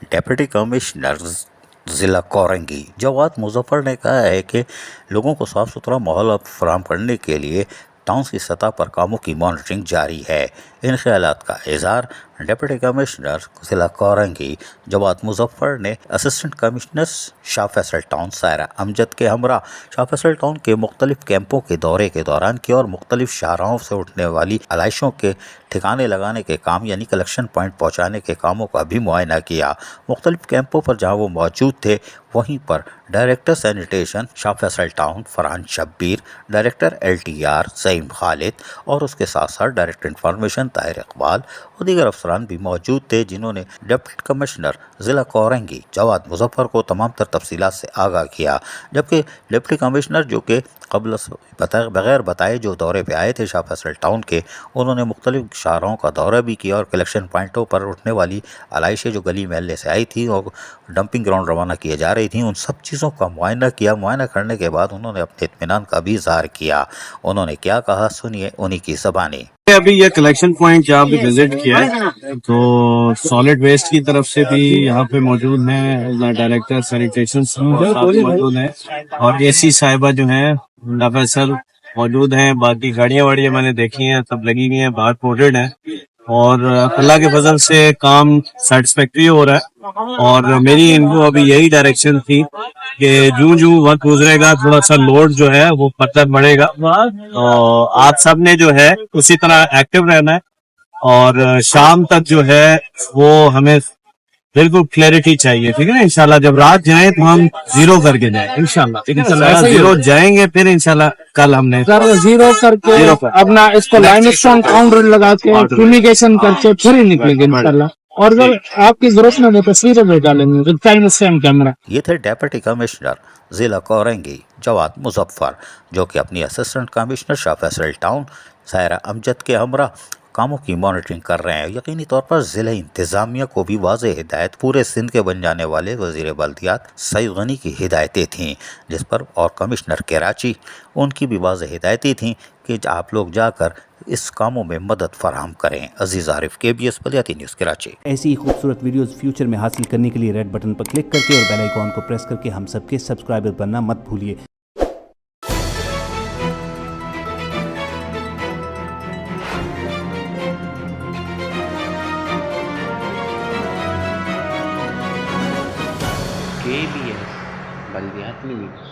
Deputy commissioner ज़िला कोरंगी जवाद मुजफ्फर ने कहा है कि लोगों को साफ सुथरा माहौल फराहम करने के लिए टाउन की सतह पर कामों की मॉनिटरिंग जारी है। इन ख्यालात का इजहार डिप्टी कमिश्नर ज़िला कोरंगी जवाद मुजफ्फर ने assistant commissioner Shah Faisal town Saira Amjad के हमरा शाह फैसल टाउन के मुख्तलिफ कैंपों के दौरे के दौरान किया और मुख्तलिफ शाहराहों से उठने वाली आलाइशों के ठिकाने लगाने के काम यानी कलेक्शन पॉइंट पहुँचाने के कामों का भी मुआयना किया। मुख्तलिफ कैंपों पर जहाँ वो मौजूद थे वहीं पर director sanitation Shah Faisal town Farhan Shabbir, director LTR Saim Khalid और उसके साथ साथ डायरेक्टर इंफॉर्मेशन ताहिर इकबाल और दीगर अफसरान भी मौजूद थे, जिन्होंने डिप्टी कमिश्नर ज़िला कोरंगी जवाद मुजफ्फर को तमाम तर तफसीलात से आगाह किया। जबकि डिप्टी कमिश्नर जो कि कबल बगैर बताए जो दौरे पे आए थे शाह फैसल टाउन के, उन्होंने मुख्तलिफ शाहराहों का दौरा भी किया और कलेक्शन पॉइंटों पर उठने वाली आलाइशें जो गली महल्ले से आई थी और डंपिंग ग्राउंड रवाना किए जा रही थी, उन सब चीज़ों का मुआयना किया। मुआयना करने के बाद उन्होंने अपने इत्मीनान का भी इजहार किया। उन्होंने क्या कहा, सुनिए उन्हीं की ज़बानी। अभी ये कलेक्शन पॉइंट जहाँ पे विजिट किया है तो सॉलिड वेस्ट की तरफ से भी यहाँ पे मौजूद है, डायरेक्टर सैनिटेशन मौजूद है और AC साहिबा जो है फैसल मौजूद हैं। बाकी गाड़ियां वाड़ियां मैंने देखी हैं, सब लगी हुई हैं, बाहर पोर्टेड है और अल्लाह के फजल से काम सेटिस्फैक्ट्री हो रहा है। और मेरी इनको अभी यही डायरेक्शन थी कि जूं जूं वक्त गुजरेगा थोड़ा सा लोड जो है वो पत्थर बढ़ेगा, तो आप सब ने जो है उसी तरह एक्टिव रहना है और शाम तक जो है वो हमें बिल्कुल क्लैरिटी चाहिए, ठीक है ना। इंशाल्लाह जब रात जाए तो हम जीरो करके जाए इंशाल्लाह, जीरो जाएंगे फिर इंशाल्लाह कल हमने जीरो करके अपना इसको लाइन स्टोन काउंटर लगा के फ्यूमिगेशन करके फिर ही निकलेंगे इंशाल्लाह। और अगर आपकी जरूरत में वो तस्वीरें भी डालेंगे विद टाइम स्टैम कैमरा। ये थे डेप्यूटी कमिश्नर ज़िला कोरंगी जवाद मुजफ्फर, जो कि अपनी assistant commissioner Shah Faisal town Saira Amjad के हमरा कामों की मॉनिटरिंग कर रहे हैं। यकीनी तौर पर ज़िला इंतज़ामिया को भी वाज़ेह हिदायत पूरे सिंध के बन जाने वाले वज़ीर बल्दियात सईद गनी की हिदायतें थीं, जिस पर और कमिश्नर कराची उनकी भी वाज़ेह हिदायतें थीं कि आप लोग जाकर इस कामों में मदद फराहम करें। अजीज़ आरिफ, KBS बलियाती न्यूज़ कराची। ऐसी ही खूबसूरत वीडियोस फ्यूचर में हासिल करने के लिए रेड बटन पर क्लिक करके और बेल आइकॉन को प्रेस करके हम सबके सब्सक्राइबर बनना मत भूलिए। KBS बलियाती न्यूज़।